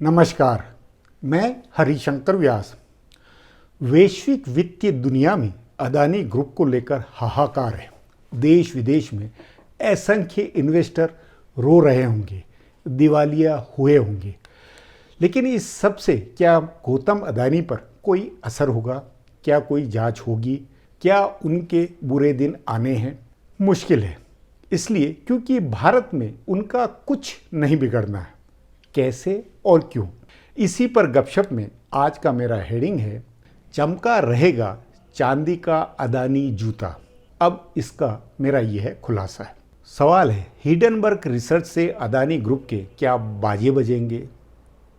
नमस्कार, मैं हरिशंकर व्यास। वैश्विक वित्तीय दुनिया में अदानी ग्रुप को लेकर हाहाकार है। देश विदेश में असंख्य इन्वेस्टर रो रहे होंगे, दिवालिया हुए होंगे। लेकिन इस सब से क्या गौतम अदानी पर कोई असर होगा? क्या कोई जांच होगी? क्या उनके बुरे दिन आने हैं? मुश्किल है, इसलिए क्योंकि भारत में उनका कुछ नहीं बिगड़ना है। कैसे और क्यों, इसी पर गपशप में आज का मेरा हेडिंग है, चमका रहेगा चांदी का अदानी जूता। अब इसका मेरा यह खुलासा है। सवाल है, हिडनबर्ग रिसर्च से अदानी ग्रुप के क्या बाजे बजेंगे?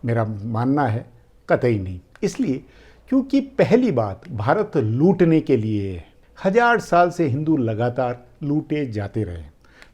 मेरा मानना है कतई नहीं। इसलिए क्योंकि पहली बात, भारत लूटने के लिए है। 1000 साल से हिंदू लगातार लूटे जाते रहे,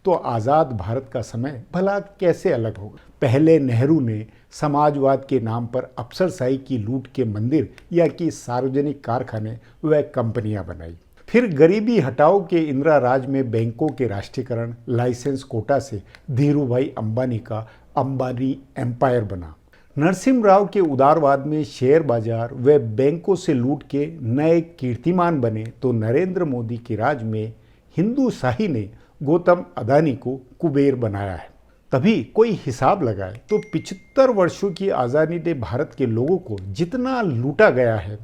तो आज़ाद भारत का समय भला कैसे अलग होगा? पहले नेहरू ने समाजवाद के नाम पर अफसरशाही की लूट के मंदिर या कि सार्वजनिक कारखाने व कंपनियां बनाई। फिर गरीबी हटाओ के इंदिरा राज में बैंकों के राष्ट्रीयकरण, लाइसेंस कोटा से धीरूभाई अंबानी का अंबानी एम्पायर बना। नरसिम्हा राव के उदारवाद में शेयर बाजार व बैंकों से लूट के नए कीर्तिमान बने, तो नरेंद्र मोदी के राज में हिंदू शाही ने गौतम अदानी को कुबेर बनाया है। तभी कोई हिसाब लगाए तो 75 वर्षों की आज़ादी ने भारत के लोगों को जितना लूटा गया है,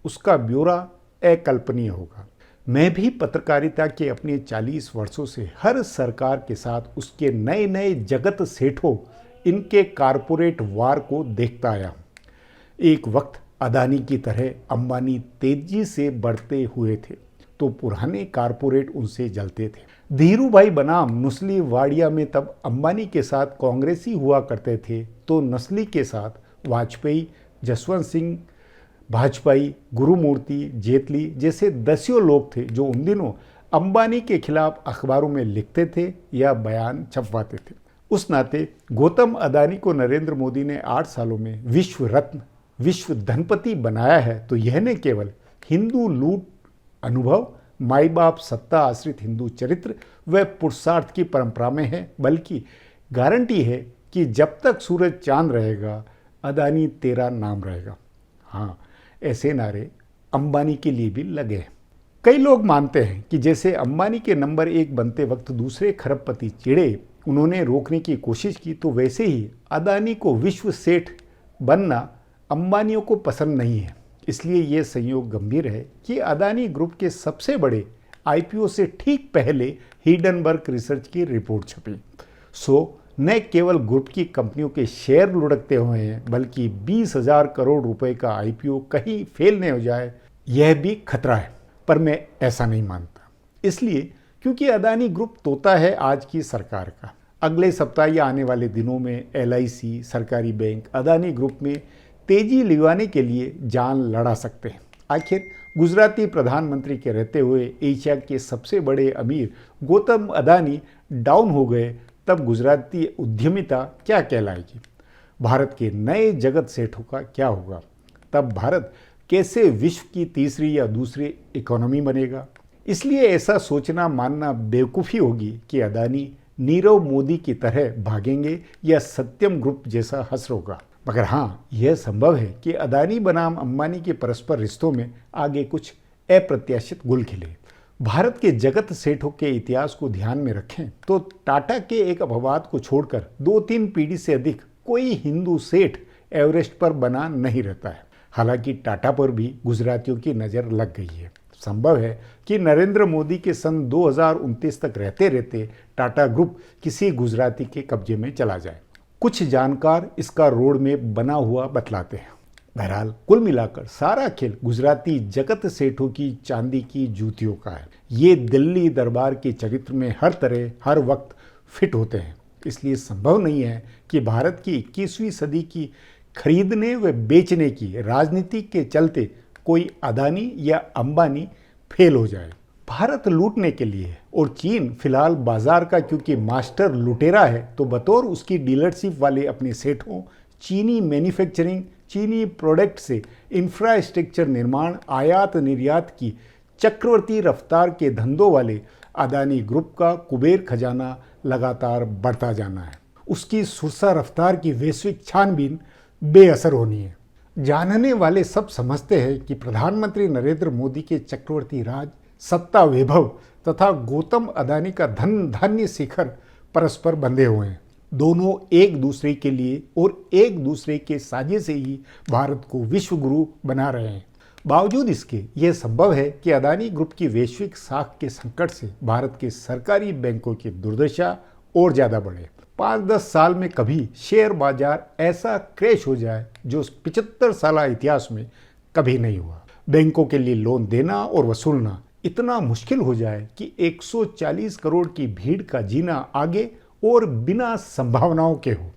उसका ब्यौरा अकल्पनीय होगा। मैं भी पत्रकारिता के अपने 40 वर्षों से हर सरकार के साथ उसके नए नए जगत सेठों, इनके कारपोरेट वार को देखता आया। एक वक्त अदानी की तरह अंबानी तेजी से बढ़ते हुए थे, तो पुराने कारपोरेट उनसे जलते थे। धीरूभाई बनाम नुस्ली वाडिया में तब अंबानी के साथ कांग्रेसी हुआ करते थे, तो नस्ली के साथ वाजपेयी, जसवंत सिंह, वाजपेयी, गुरुमूर्ति, जेटली जैसे दसियों लोग थे जो उन दिनों अंबानी के खिलाफ अखबारों में लिखते थे या बयान छपवाते थे। उस नाते गौतम अदानी को नरेंद्र मोदी ने 8 सालों में विश्व रत्न, विश्व धनपति बनाया है, तो यह न केवल हिंदू लूट अनुभव, माई बाप सत्ता आश्रित हिंदू चरित्र व पुरुषार्थ की परंपरा में है, बल्कि गारंटी है कि जब तक सूरज चांद रहेगा, अदानी तेरा नाम रहेगा। हाँ, ऐसे नारे अंबानी के लिए भी लगे हैं। कई लोग मानते हैं कि जैसे अंबानी के नंबर 1 बनते वक्त दूसरे खरबपति चिढ़े, उन्होंने रोकने की कोशिश की, तो वैसे ही अदानी को विश्व सेठ बनना अंबानियों को पसंद नहीं है। इसलिए ये संयोग गंभीर है कि अदानी ग्रुप के सबसे बड़े आईपीओ से ठीक पहले हिडनबर्ग रिसर्च की रिपोर्ट छपी। न केवल ग्रुप की कंपनियों के शेयर लुढ़कते हुए हैं, बल्कि 20,000 करोड़ रुपए का आईपीओ कहीं फेल नहीं हो जाए, यह भी खतरा है। पर मैं ऐसा नहीं मानता। इसलिए क्योंकि अदानी ग्रुप तोता है आज की सरकार का। अगले सप्ताह या आने वाले दिनों में LIC, सरकारी बैंक अदानी ग्रुप में तेजी लिवाने के लिए जान लड़ा सकते हैं। आखिर गुजराती प्रधानमंत्री के रहते हुए एशिया के सबसे बड़े अमीर गौतम अदानी डाउन हो गए, तब गुजराती उद्यमिता क्या कहलाएगी? भारत के नए जगत सेठों का क्या होगा? तब भारत कैसे विश्व की तीसरी या दूसरी इकोनॉमी बनेगा? इसलिए ऐसा सोचना मानना बेवकूफ़ी होगी कि अदानी नीरव मोदी की तरह भागेंगे या सत्यम ग्रुप जैसा हश्र होगा। मगर हाँ, यह संभव है कि अदानी बनाम अंबानी के परस्पर रिश्तों में आगे कुछ अप्रत्याशित गुल खिले। भारत के जगत सेठों के इतिहास को ध्यान में रखें तो टाटा के एक अपवाद को छोड़कर 2-3 पीढ़ी से अधिक कोई हिंदू सेठ एवरेस्ट पर बना नहीं रहता है। हालांकि टाटा पर भी गुजरातियों की नज़र लग गई है। संभव है कि नरेंद्र मोदी के सन 2029 तक रहते रहते टाटा ग्रुप किसी गुजराती के कब्जे में चला जाए। कुछ जानकार इसका रोड में बना हुआ बतलाते हैं। बहरहाल कुल मिलाकर सारा खेल गुजराती जगत सेठों की चांदी की जूतियों का है। ये दिल्ली दरबार के चरित्र में हर तरह हर वक्त फिट होते हैं। इसलिए संभव नहीं है कि भारत की 21वीं सदी की खरीदने व बेचने की राजनीति के चलते कोई अदानी या अंबानी फेल हो जाए। भारत लूटने के लिए और चीन फिलहाल बाजार का क्योंकि मास्टर लुटेरा है, तो बतौर उसकी डीलरशिप वाले अपने सेठों, चीनी मैन्युफैक्चरिंग, चीनी प्रोडक्ट से इंफ्रास्ट्रक्चर निर्माण, आयात निर्यात की चक्रवर्ती रफ्तार के धंधों वाले अदानी ग्रुप का कुबेर खजाना लगातार बढ़ता जाना है। उसकी सुरसा रफ्तार की वैश्विक छानबीन बेअसर होनी है। जानने वाले सब समझते हैं कि प्रधानमंत्री नरेंद्र मोदी के चक्रवर्ती राज, सत्ता वैभव तथा गौतम अदानी का धन धान्य शिखर परस्पर बंधे हुए हैं। दोनों एक दूसरे के लिए और एक दूसरे के साझे से ही भारत को विश्व गुरु बना रहे हैं। बावजूद इसके यह संभव है कि अदानी ग्रुप की वैश्विक साख के संकट से भारत के सरकारी बैंकों की दुर्दशा और ज्यादा बढ़े। 5-10 साल में कभी शेयर बाजार ऐसा क्रैश हो जाए जो 75 साल इतिहास में कभी नहीं हुआ। बैंकों के लिए लोन देना और वसूलना इतना मुश्किल हो जाए कि 140 करोड़ की भीड़ का जीना आगे और बिना संभावनाओं के हो।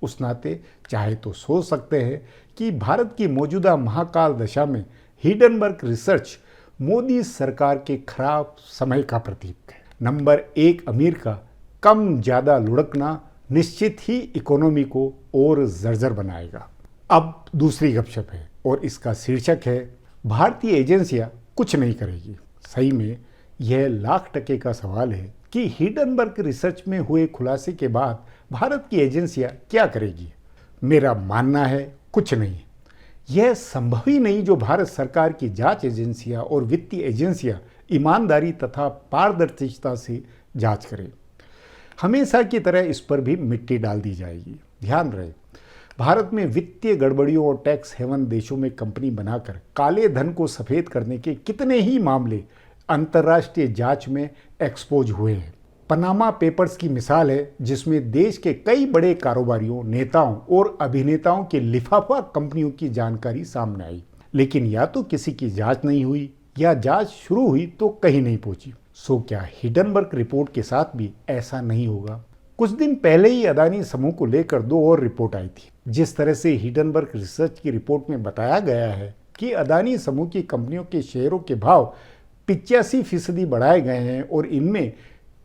उस नाते चाहे तो सोच सकते हैं कि भारत की मौजूदा महाकाल दशा में हिडनबर्ग रिसर्च मोदी सरकार के खराब समय का प्रतीक है। नंबर 1 अमीर का कम ज्यादा लुढ़कना निश्चित ही इकोनॉमी को और जर्जर बनाएगा। अब दूसरी गपशप है और इसका शीर्षक है भारतीय एजेंसियां कुछ नहीं करेगी। सही में यह लाख टके का सवाल है कि हिडनबर्ग रिसर्च में हुए खुलासे के बाद भारत की एजेंसियां क्या करेगी। मेरा मानना है कुछ नहीं। यह संभव ही नहीं जो भारत सरकार की जांच एजेंसियां और वित्तीय एजेंसियां ईमानदारी तथा पारदर्शिता से जांच करें। हमेशा की तरह इस पर भी मिट्टी डाल दी जाएगी। ध्यान रहे, भारत में वित्तीय गड़बड़ियों और टैक्स हेवन देशों में कंपनी बनाकर काले धन को सफेद करने के कितने ही मामले अंतर्राष्ट्रीय जांच में एक्सपोज हुए हैं। पनामा पेपर्स की मिसाल है, जिसमें देश के कई बड़े कारोबारियों, नेताओं और अभिनेताओं के लिफाफा कंपनियों की जानकारी सामने आई, लेकिन या तो किसी की जांच नहीं हुई या जांच शुरू हुई तो कहीं नहीं पहुंची। सो क्या हिडनबर्ग रिपोर्ट के साथ भी ऐसा नहीं होगा? कुछ दिन पहले ही अदानी समूह को लेकर 2 और रिपोर्ट आई थी। जिस तरह से हिडनबर्ग रिसर्च की रिपोर्ट में बताया गया है कि अदानी समूह की कंपनियों के शेयरों के भाव 85% बढ़ाए गए हैं और इनमें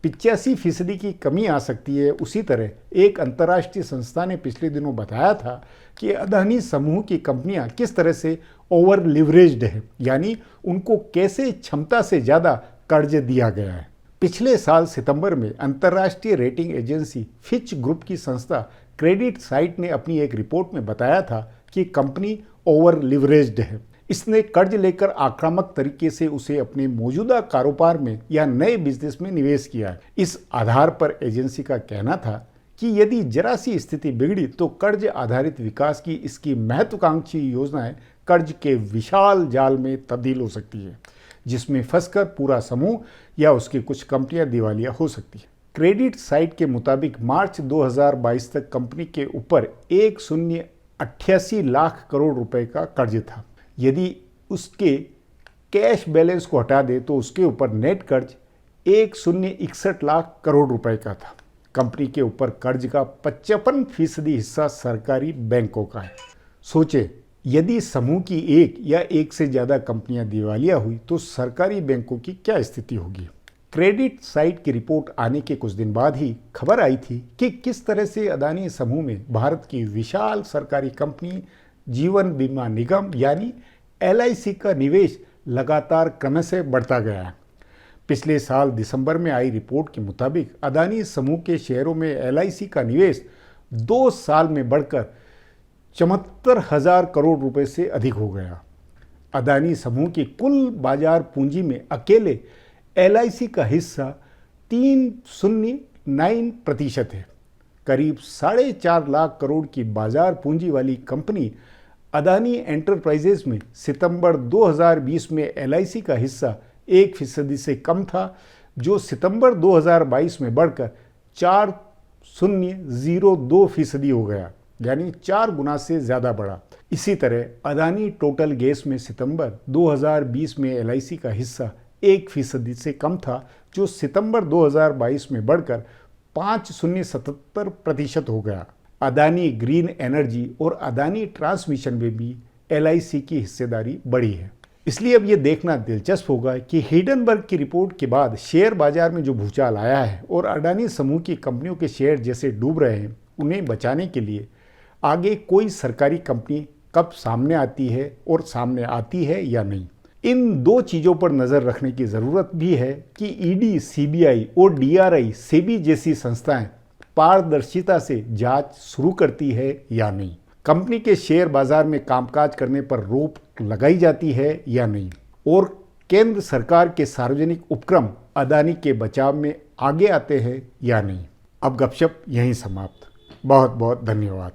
85% की कमी आ सकती है, उसी तरह एक अंतर्राष्ट्रीय संस्था ने पिछले दिनों बताया था कि अदानी समूह की कंपनियां किस तरह से ओवर लिवरेज्ड है, यानी उनको कैसे क्षमता से ज़्यादा कर्ज दिया गया है। पिछले साल सितंबर में अंतर्राष्ट्रीय रेटिंग एजेंसी फिच ग्रुप की संस्था क्रेडिट साइट ने अपनी एक रिपोर्ट में बताया था कि कंपनी ओवर लिवरेज्ड है। इसने कर्ज लेकर आक्रामक तरीके से उसे अपने मौजूदा कारोबार में या नए बिजनेस में निवेश किया है। इस आधार पर एजेंसी का कहना था कि यदि जरा सी स्थिति बिगड़ी तो कर्ज आधारित विकास की इसकी महत्वाकांक्षी योजनाएं कर्ज के विशाल जाल में तब्दील हो सकती है, जिसमें फंसकर पूरा समूह या उसकी कुछ कंपनियां दिवालिया हो सकती है। क्रेडिट साइट के मुताबिक मार्च 2022 तक कंपनी के ऊपर 1,088 लाख करोड़ रुपए का कर्ज था। यदि उसके कैश बैलेंस को हटा दे तो उसके ऊपर नेट कर्ज 1,061 लाख करोड़ रुपए का था। कंपनी के ऊपर कर्ज का 55% हिस्सा सरकारी बैंकों का है। सोचे, यदि समूह की एक या एक से ज़्यादा कंपनियां दिवालिया हुई तो सरकारी बैंकों की क्या स्थिति होगी। क्रेडिट साइट की रिपोर्ट आने के कुछ दिन बाद ही खबर आई थी कि किस तरह से अदानी समूह में भारत की विशाल सरकारी कंपनी जीवन बीमा निगम यानी LIC का निवेश लगातार क्रमशः बढ़ता गया है। पिछले साल दिसंबर में आई रिपोर्ट के मुताबिक अदानी समूह के शेयरों में LIC का निवेश 2 साल में बढ़कर 74,000 करोड़ रुपए से अधिक हो गया। अदानी समूह की कुल बाजार पूंजी में अकेले LIC का हिस्सा 309% है। करीब 4.5 लाख करोड़ की बाजार पूंजी वाली कंपनी अदानी एंटरप्राइजेज में सितंबर 2020 में LIC का हिस्सा 1% से कम था, जो सितंबर 2022 में बढ़कर 4,002% हो गया, यानी 4 गुना से ज़्यादा बढ़ा। इसी तरह अदानी टोटल गैस में सितंबर 2020 में LIC का हिस्सा 1% से कम था, जो सितंबर 2022 में बढ़कर 5,077% हो गया। अदानी ग्रीन एनर्जी और अदानी ट्रांसमिशन में भी LIC की हिस्सेदारी बढ़ी है। इसलिए अब ये देखना दिलचस्प होगा कि हिडनबर्ग की रिपोर्ट के बाद शेयर बाजार में जो भूचाल आया है और अडानी समूह की कंपनियों के शेयर जैसे डूब रहे हैं, उन्हें बचाने के लिए आगे कोई सरकारी कंपनी कब सामने आती है और सामने आती है या नहीं, इन 2 चीज़ों पर नज़र रखने की ज़रूरत भी है कि ED, CBI और DRI, सेबी जैसी संस्थाएं पारदर्शिता से जांच शुरू करती है या नहीं। कंपनी के शेयर बाजार में कामकाज करने पर रोक लगाई जाती है या नहीं, और केंद्र सरकार के सार्वजनिक उपक्रम अदानी के बचाव में आगे आते हैं या नहीं। अब गपशप यहीं समाप्त। बहुत बहुत धन्यवाद।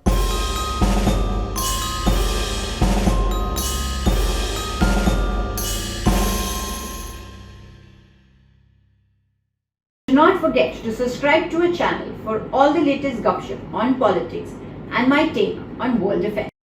Do not forget to subscribe to our channel for all the latest gossip on politics and my take on world affairs.